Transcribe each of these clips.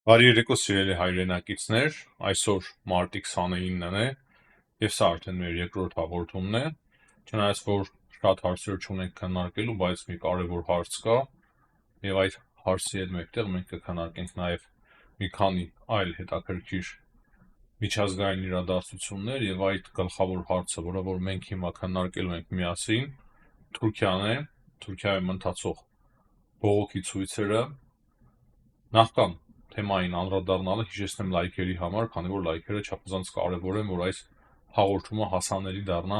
Բարի երեկո սիրելի հայրենակիցներ, այսօր մարտի 29-ն է և սա արդեն մեր երկրորդ հաղորդումն է, չնայած որ շատ հարցեր չունենք քննարկելու, բայց մի կարևոր հարց կա և այդ հարցի հետ մեկտեղ մենք կքննարկենք նաև մի քանի այլ հետաքրքիր միջազգային իրադարձություններ և այդ գլխավոր հարցը, որը որ մենք հիմա քննարկելու ենք միասին, Թուրքիան է, Թուրքիայում ընթացող բողոքի ցույցերը, նախքան թեմային անդրադառնալը հիշեցնեմ լայքերի համար, քանի որ լայքերը չափազանց կարևոր են, որ այս հաղորդումը հասանելի դառնա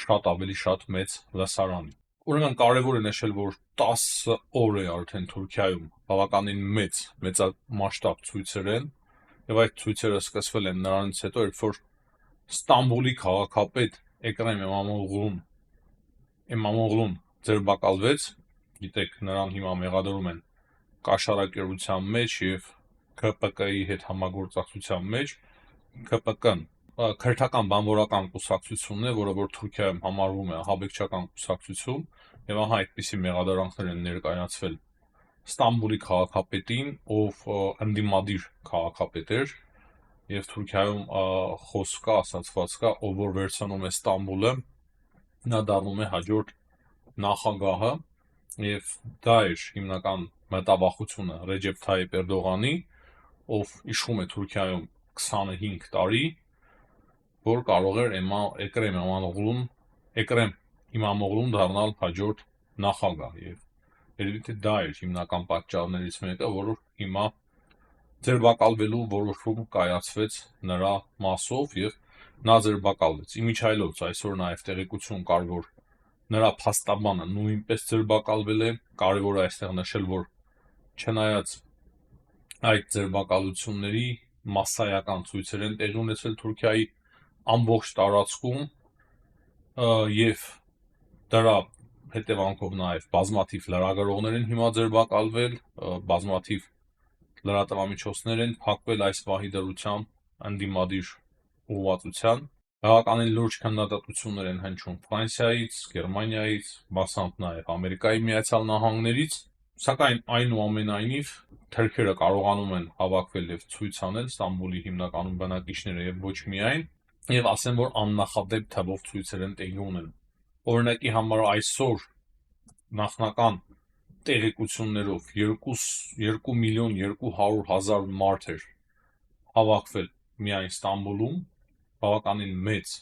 շատ ավելի շատ մեծ լսարանի։ Ուրեմն կարևոր է նշել, որ 10 օր է արդեն Թուրքիայում բավականին մեծամասշտաբ ցույցեր են, եւ այդ ցույցերը սկսվել են նրանից հետո, երբ որ Ստամբուլի քաղաքապետ Էկրեմ Էմամօղլուն ձերբակալվեց, գիտեք, նրան հիմա մեղադրում են կաշառակերության մեջ եւ ՔՊԿ-ի հետ համագործակցության մեջ, ՔՊԿ-ն քրթական բանվորական կուսակցությունն է, որը որ Թուրքիայում համարվում է ահաբեկչական կուսակցություն, եւ ահա այդպիսի մեղադրանքներ են ներկայացվել Ստամբուլի քաղաքապետին, ով ընդդիմադիր քաղաքապետ էր, եւ Թուրքիայում խոսք կա, ասացված կա, ով որ վերցնում է Ստամբուլը, նա դառնում է հաջորդ նախագահը, եւ դա էր հիմնական մտավախությունը Ռեջեփ Թայիպ Էրդողանի, ով իշխում է Թուրքիայում 25 տարի, որ կարող էր Էկրեմ Էմամօղլուն դառնալ հաջորդ նախագահ, եւ երևի թե դա էր հիմնական պատճառներից մեկը, որ հիմա ձերբակալվելու որոշում կայացվեց նրա մասով եւ նա ձերբակալվեց։ Իմիջիայլոց այսօր նաեւ տեղեկություն կար, որ նրա փաստաբանը նույնպես ձերբակալվել է, կարևոր է այստեղ նշել, որ չնայած այդ ձերբակալությունների մասսայական ցույցեր են տեղի ունեցել Թուրքիայի ամբողջ տարածքում եւ դրա հետևանքով նաեւ բազմաթիվ լրագրողներ են հիմա ձերբակալվել, բազմաթիվ լրատվամիջոցներ են փակվել այս վահի դրությամբ ընդդիմադիր ուղղվածության, բավականին լուրջ քննադատություններ են հնչում Ֆրանսիայից, Գերմանիայից, մասամբ նաեւ Ամերիկայի Միացյալ Նահանգներից, սակայն այնուամենայնիվ թերքերը կարողանում են հավաքվել եւ ցույց անել Ստամբուլի հիմնականում բնակիչները եւ ոչ միայն, եւ ասեմ, որ աննախադեպ թվով ցույցեր են տեղի ունենում։ Օրինակի համար այսօր նախնական տեղեկություններով 2 միլիոն 200 հազար մարդ էր հավաքվել միայն Ստամբուլում, բավականին մեծ,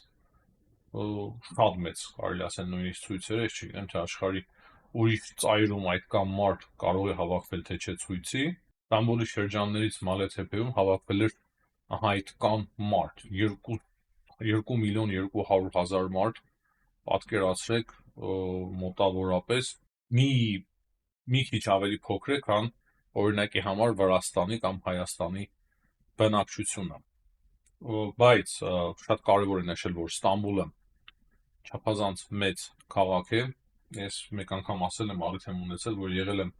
շատ մեծ, կարելի ասել նույնիսկ ցույցերը, ես չգիտեմ, թե աշխարհի ուրիշ ծայրում այդքան մարդ կարող է հավաքվել, թե չէ ցույցի։ Ստամբուլի շրջաններից Մալեթեփեում հավաքվել էր այդքան մարդ, 2 միլիոն 200 հազար մարդ, պատկերացրեք, մոտավորապես մի քիչ ավելի փոքր է, քան օրինակի համար Վրաստանի կամ Հայաստանի բնակչությունը, բայց շատ կարևոր է նշել, որ Ստամբուլը չափազանց մեծ քաղաք է, ես մեկ անգամ ասել եմ, առիթ եմ ունեցել, որ եղել եմ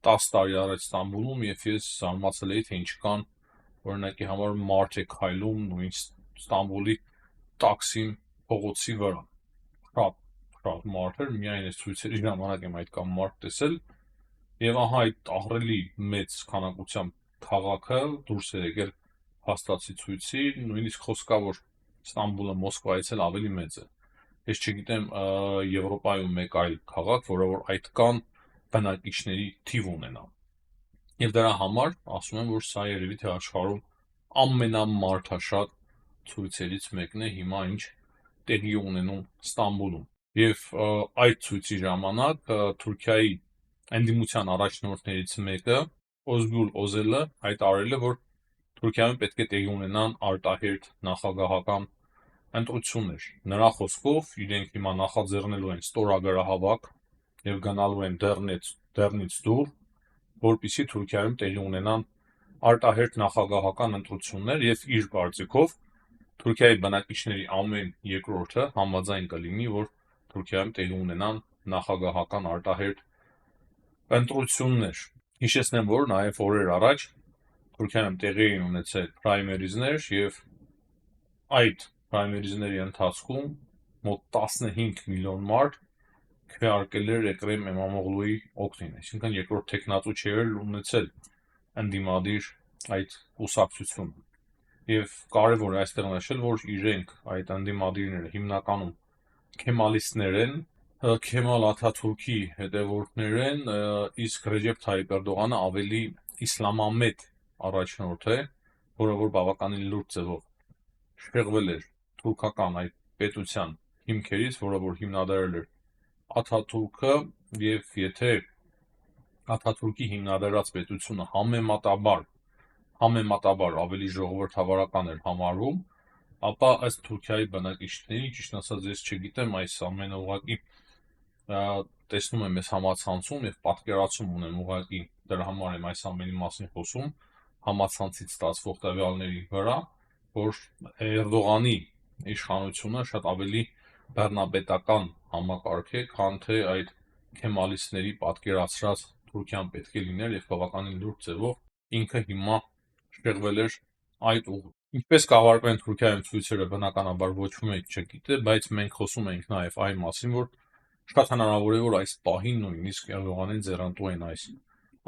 10 տարի առաջ Ստամբուլում եւ ես զարմացել էի, թե ինչքան օրինակի համար մարդ է քայլում նույնիսկ Ստամբուլի Տաքսիմ փողոցի վրա, շատ մարդ էր, միայն այս ցույցերի ժամանակ եմ այդքան մարդ տեսել, եւ ահա այդ ահռելի մեծ քանակությամբ քաղաքը դուրս է եկել հաստատի ցույցի, նույնիսկ խոսք կա, որ Ստամբուլը Մոսկվայից էլ ավելի մեծ է։ Ես չգիտեմ Եվրոպայում մեկ այլ քաղաք, որը որ այդքան բնակիչների թիվ ունենա։ Եվ դրա համար ասում եմ, որ սա երևի թե աշխարհում ամենամարդաշատ ցույցերից մեկն է հիմա ինչ տեղի ունենում Ստամբուլում։ Եվ այդ ցույցի ժամանակ Թուրքիայի ընդդիմության առաջնորդներից մեկը Օզգուլ Օզելը հայտարարել է, որ Թուրքիայում պետք է տեղի ունենան արտահերթ նախագահական ընտրություններ։ Նրա խոսքով իրենք հիմա նախաձեռնելու են ստորագրահավաք եւ գնալու են դեռնից դուր, որպեսզի Թուրքիայում տեղի ունենան արտահերթ նախագահական ընտրություններ եւ իր կարծիքով Թուրքիայի բնակիչների ամեն երկրորդը համաձայն կլինի, որ Թուրքիայում տեղի ունենան նախագահական արտահերթ ընտրություններ։ Հիշեցնեմ, որ նաեւ օրեր առաջ Թուրքիայում տեղի էին ունեցել պրայմերիզներ եւ այդ պրայմերիզների ընթացքում մոտ 15 միլիոն մարդ քվեարկել էր Էկրեմ Էմամօղլուի օգտին, այսինքն երկրորդ տեխնատու չէր ունեցել ընդդիմադիր այդ կուսակցությունը։ Եվ կարևոր է այստեղ նշել, որ իրենք այդ ընդդիմադիրները հիմնականում քեմալիստներ են, Քեմալ Աթաթուրքի հետևորդներ են, իսկ Ռեջեփ Թայիպ Էրդողանը ավելի իսլամամետ առաջնորդ է, որը որ բավականին լուրջ ձևով շեղվել էր թուրքական այդ պետության հիմքերից, որը որ հիմնադրել էր Աթաթուրքը, եւ եթե Աթաթուրքի հիմնադրած պետությունը համեմատաբար ավելի ժողովրդավարական էր համարվում, ապա ըստ Թուրքիայի բնակիչների, ճիշտ ասած ես չգիտեմ, այս ամենը ուղղակի տեսնում եմ այս համացանցում եւ պատկերացում ունեմ ուղղակի դրա համար եմ այս ամենի մասին խոսում, համացանցից ստացվող տվյալների վրա, որ Էրդողանի իշխանությունը շատ ավելի բռնապետական համակարգ է, քան թե այդ քեմալիստների պատկերացրած Թուրքիան պետք է լիներ եւ բավականին լուրջ ձևով ինքը հիմա շեղվել էր այդ ուղղությամբ։ Ինչպես կավարտվեն Թուրքիայում ցույցերը, բնականաբար ոչ մեկ չգիտե, բայց մենք խոսում ենք նաեւ այն մասին, որ շատ հնարավոր է, որ այս պահին նույնիսկ Էրդողանին ձեռնտու են այս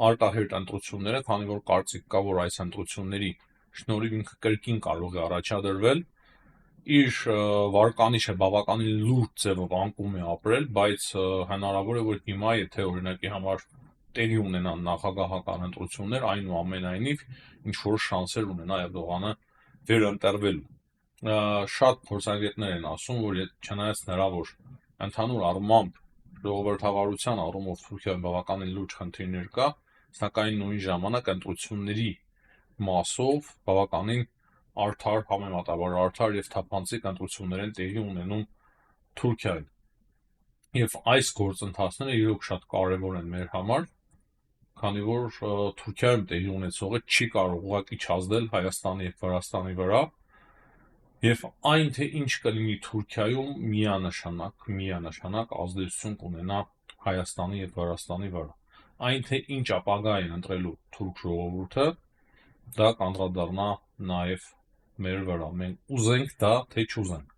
արտահերտ ընտրությունները, քանի որ կարծիք կա, որ այս ընտրությունների շնորհիվ ինքը կրկին կարող է առաջադրվել, իր վարկանիշը բավականին լուրջ ձևով անկում է ապրել, բայց հնարավոր է, որ հիմա, եթե օրինակի համար տեղի ունենան նախագահական ընտրություններ, այնուամենայնիվ ինչ-որ շանսեր ունենա Էրդողանը վերընտրվելու։ Շատ փորձագետներ են ասում, որ չնայած նրա, որ ընդհանուր առմամբ ժողովրդավարության առումով Թուրքիայում բավականին լուրջ խնդիրներ կա, սակայն նույն ժամանակ ընտրությունների մասով բավականին արդար, համեմատաբար արդար եւ թափանցիկ ընտրություններ են տեղի ունենում Թուրքիայում։ Եվ այս գործընթացները իրոք շատ կարևոր են մեր համար, քանի որ Թուրքիայում տեղի ունեցողը չի կարող ուղղակի չազդել Հայաստանի եւ Վրաստանի վրա, եւ այն թե ինչ կլինի Թուրքիայում միանշանակ ազդեցություն կունենա Հայաստանի եւ Վրաստանի վրա։ Այն թե ինչ ապագա է ընտրելու թուրք ժողովուրդը, դա կանդրադառնա նաեւ մեր վրա։ Մենք ուզենք դա, թե չուզենք։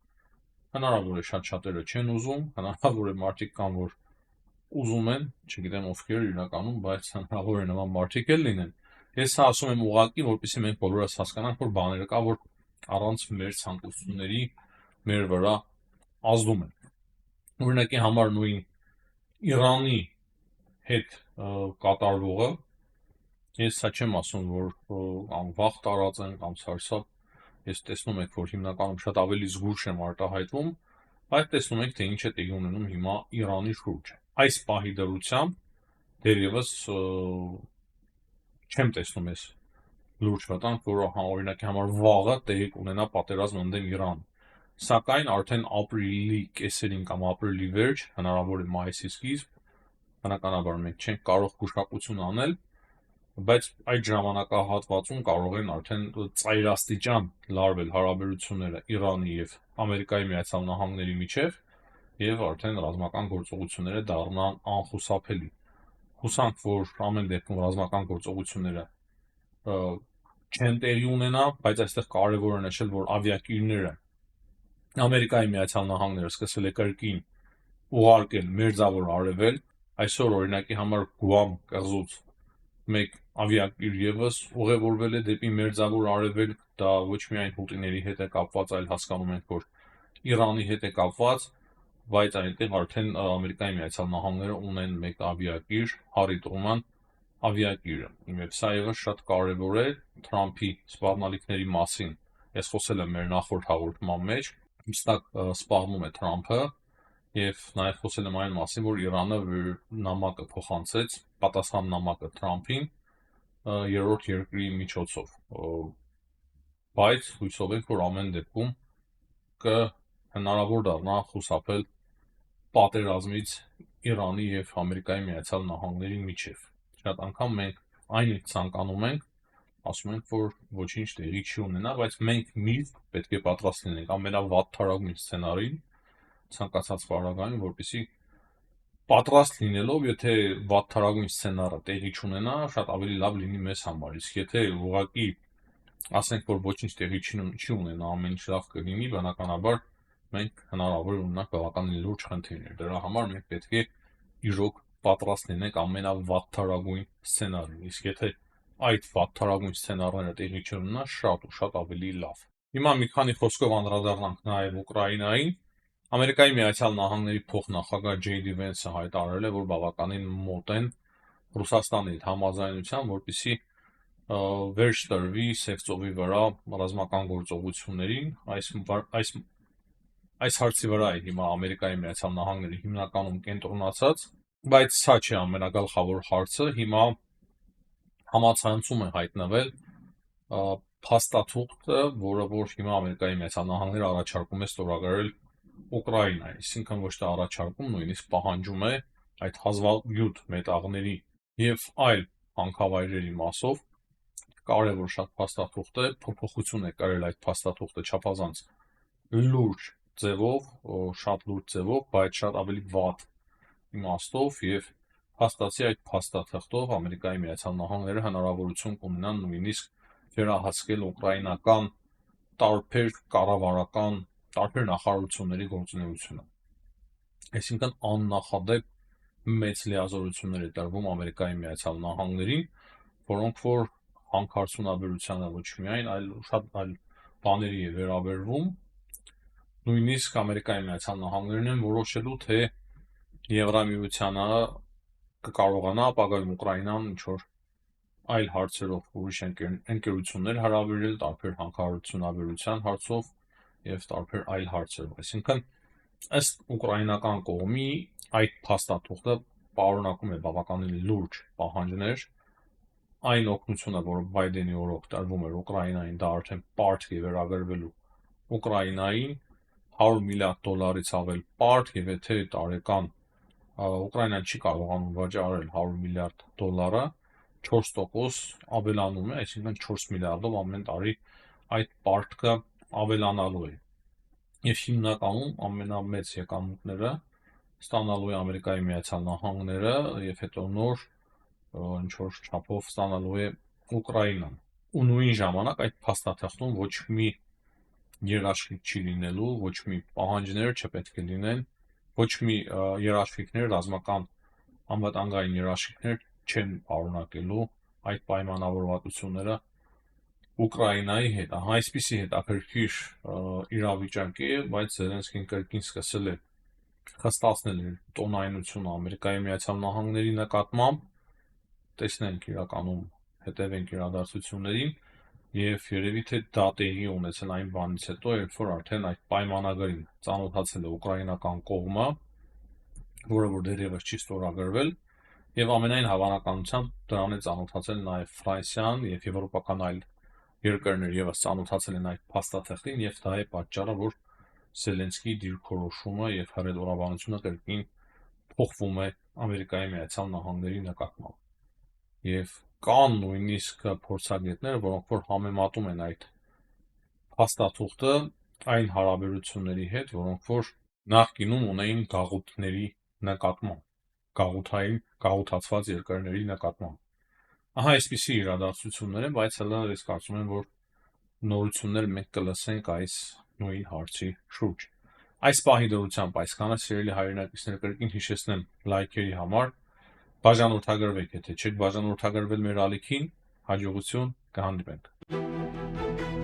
Հնարավոր է շատ-շատերը չեն ուզում, հնարավոր է մարդիկ կան, որ ուզում են, չգիտեմ ովքեր իրականում, բայց հնարավոր է նման մարդիկ էլ լինեն։ Ես ասում եմ ուղղակի, որպեսզի մենք բոլորս հասկանանք, որ բաները կա, որ առանց մեր ցանկությունների մեր վրա ազդում են։ Օրինակի համար նույն Իրանի հետ կատարվողը, ես սա չեմ ասում, որ կամ վախ տարած են կամ ցարսափ, ես տեսնում եք, որ հիմնականում շատ ավելի զգույշ եմ արտահայտվում, բայց տեսնում եք, թե ինչ է տեղի ունենում հիմա Իրանի շուրջը։ Այս պահի դրությամբ դեռևս չեմ տեսնում ես լուրջ վտանգ, որ օրինակի համար վաղը տեղի կունենա պատերազմ ընդդեմ Իրանի։ Սակայն արդեն ապրիլի կեսերին կամ ապրիլի վերջ, հնարավոր է մայիսի սկիզբ, բնականաբար մենք չենք կարող գուշակություն անել, բայց այդ ժամանակահատվածում կարող են արդեն ծայրաստիճան լարվել հարաբերությունները Իրանի եւ Ամերիկայի Միացյալ Նահանգների միջև եւ արդեն ռազմական գործողությունները դառնան անխուսափելի։ Հուսանք, որ ամեն դեպքում ռազմական գործողությունները չեն տեղի ունենա, բայց այստեղ կարևոր է նշել, որ ավիակիրները Ամերիկայի Միացյալ Նահանգները սկսել է կրկին ուղարկել մերձավոր արևել, այսօր օրինակի համար Գուամ կղզուց մեկ ավիակիր եւս ուղևորվել է դեպի մերձավոր արևել, դա ոչ միայն հուտիների հետ է կապված, այլ հասկանում ենք, որ Իրանի հետ է կապված, բայց այնտեղ արդեն Ամերիկայի Միացյալ Նահանգները ունեն մեկ ավիակիր, Հարի Տրուման ավիակիրը։ Եվ սա եւս շատ կարևոր է Թրամփի սպառնալիքների մասին։ Ես խոսել եմ մեր նախորդ հաղորդման մեջ, հստակ սպառնում է Թրամփը եւ նաեւ խոսել եմ այն մասին, որ Իրանը նամակը փոխանցեց, պատասխան նամակը Թրամփին երրորդ երկրի միջոցով։ Բայց հույսով ենք, որ ամեն դեպքում հնարավոր դառնա խուսափել պատերազմից Իրանի եւ Ամերիկայի Միացյալ Նահանգների միջև։ Շատ անգամ մենք այն ցանկանում ենք, ասում ենք, որ ոչինչ տեղի չի ունենա, բայց մենք միշտ պետք է պատրաստ լինենք ամենավատթարագույն սցենարին ցանկացած պարագայում, որպեսզի պատրաստ լինելով, եթե վատթարագույն սցենարը տեղի չունենա, շատ ավելի լավ լինի մեզ համար։ Իսկ եթե ուղղակի ասենք, որ ոչինչ տեղի չի ունենա, ամեն ինչ լավ կլինի, բնականաբար մենք հնարավոր է ունենանք բավականին լուրջ խնդիրներ։ Դրա համար մենք պետք է իրոք պատրաստ լինենք ամենավատթարագույն սցենարին։ Իսկ եթե այդ վատթարագույն սցենարները տեղի չունենա, շատ ու շատ ավելի լավ։ Հիմա մի քանի խոսքով անդրադառնանք նաև Ուկրաինային։ Ամերիկայի Միացյալ Նահանգների փոխնախագահ Ջեյ Դի Վենսը հայտարարել է, որ բավականին մոտ են Ռուսաստանի հետ համաձայնության, որպեսզի վերջ տրվի Սևծովի վրա ռազմական գործողություններին։ Այս հարցի վրա է հիմա Ամերիկայի Միացյալ Նահանգները հիմնականում կենտրոնացած, բայց սա չէ ամենագլխավոր հարցը։ Հիմա համացանցում է հայտնվել փաստաթուղթը, որը որ հիմա Ամերիկայի Միացյալ Նահանգները առաջարկում է ստորագրել Ուկրաինայի, այսինքն ոչ թե առաջարկում, նույնիսկ պահանջում է այդ հազվագյուտ մետաղների եւ այլ հանքավայրերի մասով կարևոր շատ փաստաթուղթ է, փոփոխություն է կարել այդ փաստաթուղթը չափազանց լուրջ ձևով, շատ լուրջ ձևով, բայց շատ ավելի վատ իմաստով եւ փաստացի այդ փաստաթղթով Ամերիկայի Միացյալ Նահանգները հնարավորություն կունենան նույնիսկ վերահսկել ուկրաինական տարբեր կառավարական, տարբեր նախարարությունների գործունեությունը։ Այսինքն աննախադեպ մեծ լիազորություններ է տրվում Ամերիկայի Միացյալ Նահանգներին, որոնք որ հանքարդյունաբերությանը ոչ միայն, այլ շատ այլ բաների է վերաբերվում։ Նույնիսկ Ամերիկայի Միացյալ Նահանգներն են որոշելու, թե Եվրամիությանը կկարողանա ապագայում Ուկրաինան ինչ-որ այլ հարցերով ուրիշ ընկերություններ հարաբերել, տարբեր հանքարդյունաբերության հարցով եւ տարբեր այլ հարցերով։ Այսինքն ըստ ուկրաինական կողմի այդ փաստաթուղթը պարունակում է բավականին լուրջ պահանջներ։ Այն օգնությունը, որ Բայդենի օրոք տրվում էր Ուկրաինային, դա արդեն պարտք է վերագրվելու Ուկրաինային, $100 միլիարդ ավել պարտք, եւ եթե տարեկան Ուկրաինան չի կարողանում վաճառել $100 միլիարդ, 4% ավելանում է, այսինքն 4 միլիարդով ամեն տարի այդ պարտքը ավելանալու է։ Եվ հիմնականում ամենամեծ եկամուտները ստանալու է Ամերիկայի Միացյալ Նահանգները եւ հետո նոր ինչ-որ չափով ստանալու է Ուկրաինան։ Ու նույն ժամանակ այդ փաստաթղթում ոչ մի երաշխիք չի լինելու, ոչ մի պահանջներ չպետք է լինեն, ոչ մի երաշխիքներ, ռազմական անվտանգային երաշխիքներ չեն պարունակելու այդ պայմանավորվածությունները Ուկրաինայի հետ։ Այսպիսի հետաքրքիր իրավիճակ է, բայց Զելենսկին կրկին սկսել է խստացնել իր տոնայնությունը Ամերիկայի Միացյալ Նահանգների նկատմամբ։ Տեսնենք իրականում, հետևենք իրադարձություններին եւ երևի թե դա տեղի ունեցել այն բանից հետո, երբ որ արդեն այդ պայմանագրին ծանոթացել է ուկրաինական կողմը, որը որ դեռևս չի ստորագրվել, եւ ամենայն հավանականությամբ դրան է ծանոթացել նաեւ Ֆրանսիան եւ եվրոպական այլ երկրներ եւս ծանոթացել են այդ փաստաթղթին, եւ դա է պատճառը, որ Զելենսկիի դիրքորոշումը եւ հռետորաբանությունը կրկին փոխվում է Ամերիկայի Միացյալ Նահանգների նկատմամբ։ Եվ կան նույնիսկ փորձագետներ, որոնք որ համեմատում են այդ փաստաթուղթը այն հարաբերությունների հետ, որոնք որ նախկինում ունեին գաղութների նկատմամբ, գաղութացված երկրների նկատմամբ։ Ահա այսպիսի իրադարձություններ են, բայց հələ ես կարծում եմ, որ նորություններ մենք կլսենք այս նույն հարցի շուրջ։ Այս պահի դրությամբ այսքանը, սիրելի հայրենակիցներ, կրկին հիշեցնեմ լայքերի համար, բաժանորդագրվեք, եթե չեք բաժանորդագրվել մեր ալիքին, հաջողություն, կհանդիպենք։